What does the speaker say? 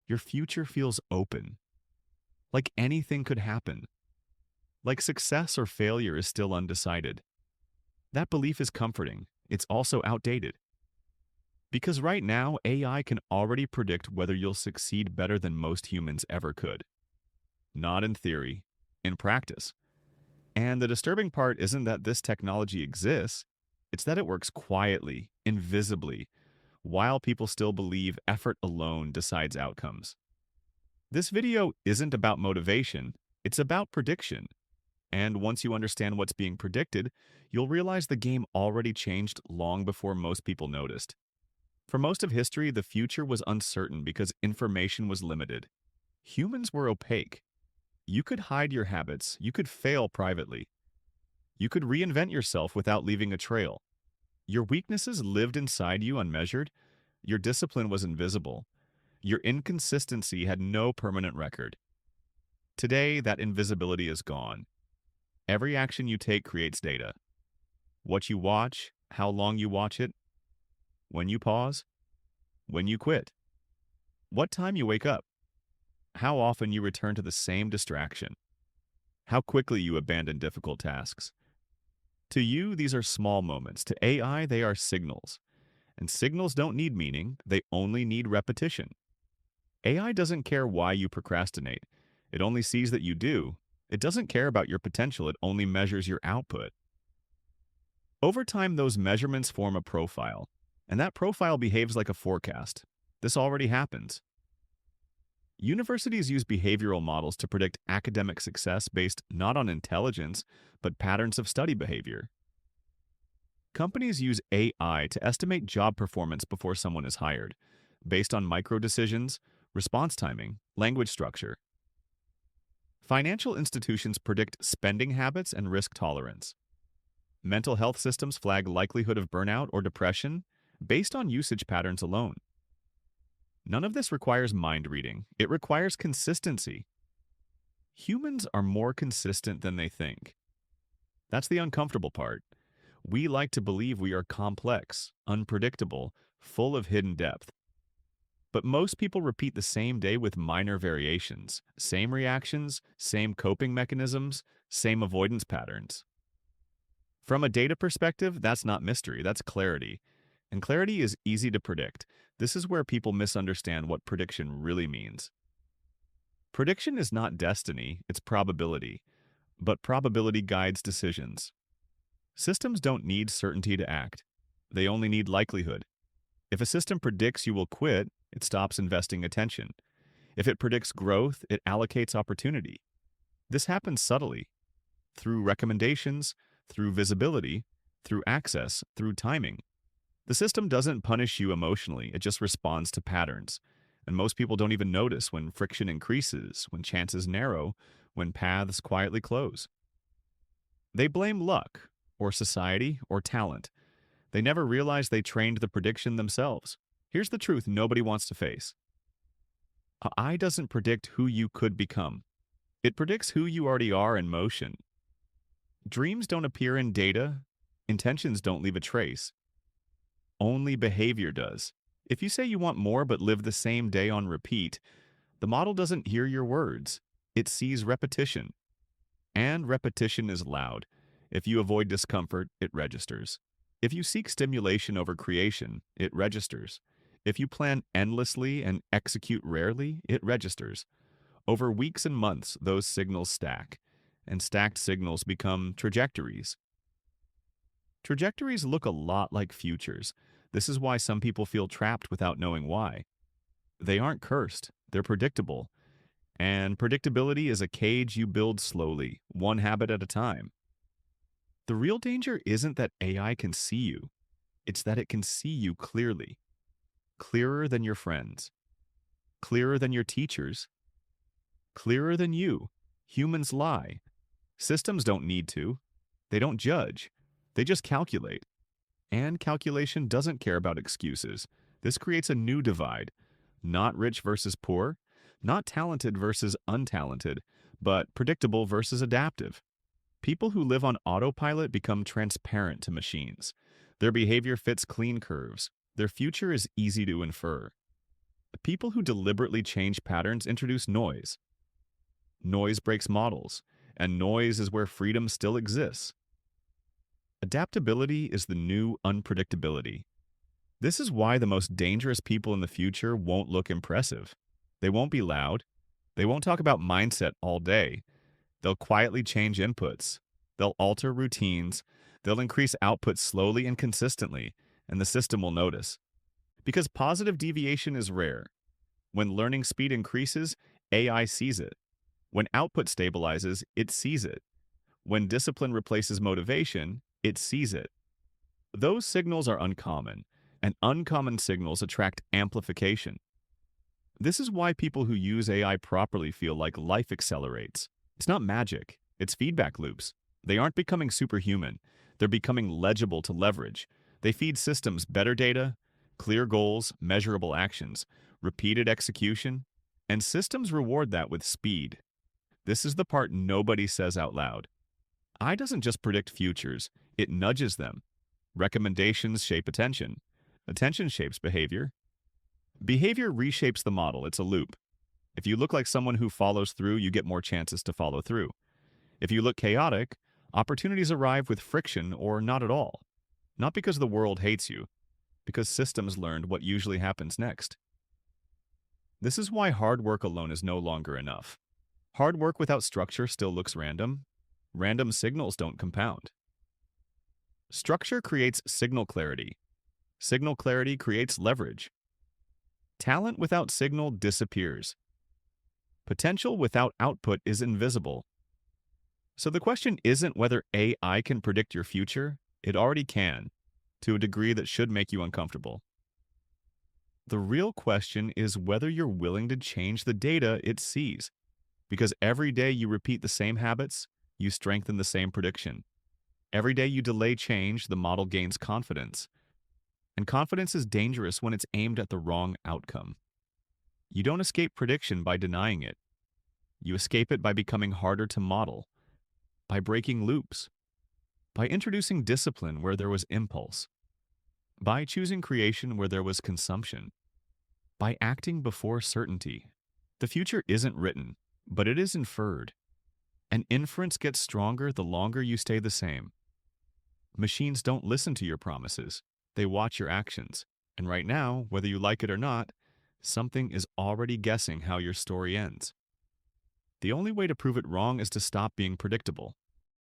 Your future feels open, like anything could happen, like success or failure is still undecided. That belief is comforting. It's also outdated. Because right now, AI can already predict whether you'll succeed better than most humans ever could. Not in theory, in practice. And the disturbing part isn't that this technology exists, it's that it works quietly, invisibly, while people still believe effort alone decides outcomes. This video isn't about motivation, it's about prediction. And once you understand what's being predicted, you'll realize the game already changed long before most people noticed. For most of history, the future was uncertain because information was limited. Humans were opaque. You could hide your habits, you could fail privately. You could reinvent yourself without leaving a trail. Your weaknesses lived inside you unmeasured. Your discipline was invisible. Your inconsistency had no permanent record. Today, that invisibility is gone. Every action you take creates data. What you watch, how long you watch it, when you pause, when you quit, what time you wake up, how often you return to the same distraction, how quickly you abandon difficult tasks. To you, these are small moments. To AI, they are signals. And signals don't need meaning, they only need repetition. AI doesn't care why you procrastinate. It only sees that you do. It doesn't care about your potential, it only measures your output. Over time, those measurements form a profile, and that profile behaves like a forecast. This already happens. Universities use behavioral models to predict academic success based not on intelligence, but patterns of study behavior. Companies use AI to estimate job performance before someone is hired, based on micro decisions, response timing, language structure. Financial institutions predict spending habits and risk tolerance. Mental health systems flag likelihood of burnout or depression based on usage patterns alone. None of this requires mind reading. It requires consistency. Humans are more consistent than they think. That's the uncomfortable part. We like to believe we are complex, unpredictable, full of hidden depth. But most people repeat the same day with minor variations, same reactions, same coping mechanisms, same avoidance patterns. From a data perspective, that's not mystery, that's clarity. And clarity is easy to predict. This is where people misunderstand what prediction really means. Prediction is not destiny, it's probability. But probability guides decisions. Systems don't need certainty to act. They only need likelihood. If a system predicts you will quit, it stops investing attention. If it predicts growth, it allocates opportunity. This happens subtly, through recommendations, through visibility, through access, through timing. The system doesn't punish you emotionally, it just responds to patterns. And most people don't even notice when friction increases, when chances narrow, when paths quietly close. They blame luck, or society, or talent. They never realize they trained the prediction themselves. Here's the truth nobody wants to face. AI doesn't predict who you could become. It predicts who you already are in motion. Dreams don't appear in data. Intentions don't leave a trace. Only behavior does. If you say you want more but live the same day on repeat, the model doesn't hear your words. It sees repetition. And repetition is loud. If you avoid discomfort, it registers. If you seek stimulation over creation, it registers. If you plan endlessly and execute rarely, it registers. Over weeks and months, those signals stack, and stacked signals become trajectories. Trajectories look a lot like futures. This is why some people feel trapped without knowing why. They aren't cursed, they're predictable. And predictability is a cage you build slowly, one habit at a time. The real danger isn't that AI can see you. It's that it can see you clearly. Clearer than your friends. Clearer than your teachers. Clearer than you. Humans lie. Systems don't need to. They don't judge. They just calculate. And calculation doesn't care about excuses. This creates a new divide. Not rich versus poor. Not talented versus untalented. But predictable versus adaptive. People who live on autopilot become transparent to machines. Their behavior fits clean curves. Their future is easy to infer. People who deliberately change patterns introduce noise. Noise breaks models, and noise is where freedom still exists. Adaptability is the new unpredictability. This is why the most dangerous people in the future won't look impressive. They won't be loud. They won't talk about mindset all day. They'll quietly change inputs. They'll alter routines. They'll increase output slowly and consistently, and the system will notice. Because positive deviation is rare. When learning speed increases, AI sees it. When output stabilizes, it sees it. When discipline replaces motivation, it sees it. Those signals are uncommon, and uncommon signals attract amplification. This is why people who use AI properly feel like life accelerates. It's not magic, it's feedback loops. They aren't becoming superhuman, they're becoming legible to leverage. They feed systems better data, clear goals, measurable actions, repeated execution, and systems reward that with speed. This is the part nobody says out loud. AI doesn't just predict futures, it nudges them. Recommendations shape attention. Attention shapes behavior. Behavior reshapes the model, it's a loop. If you look like someone who follows through, you get more chances to follow through. If you look chaotic, opportunities arrive with friction or not at all. Not because the world hates you, because systems learned what usually happens next. This is why hard work alone is no longer enough. Hard work without structure still looks random. Random signals don't compound. Structure creates signal clarity. Signal clarity creates leverage. Talent without signal disappears. Potential without output is invisible. So the question isn't whether AI can predict your future, it already can, to a degree that should make you uncomfortable. The real question is whether you're willing to change the data it sees, because every day you repeat the same habits, you strengthen the same prediction. Every day you delay change, the model gains confidence. And confidence is dangerous when it's aimed at the wrong outcome. You don't escape prediction by denying it. You escape it by becoming harder to model, by breaking loops, by introducing discipline where there was impulse, by choosing creation where there was consumption, by acting before certainty. The future isn't written, but it is inferred. And inference gets stronger the longer you stay the same. Machines don't listen to your promises. They watch your actions. And right now, whether you like it or not, something is already guessing how your story ends. The only way to prove it wrong is to stop being predictable.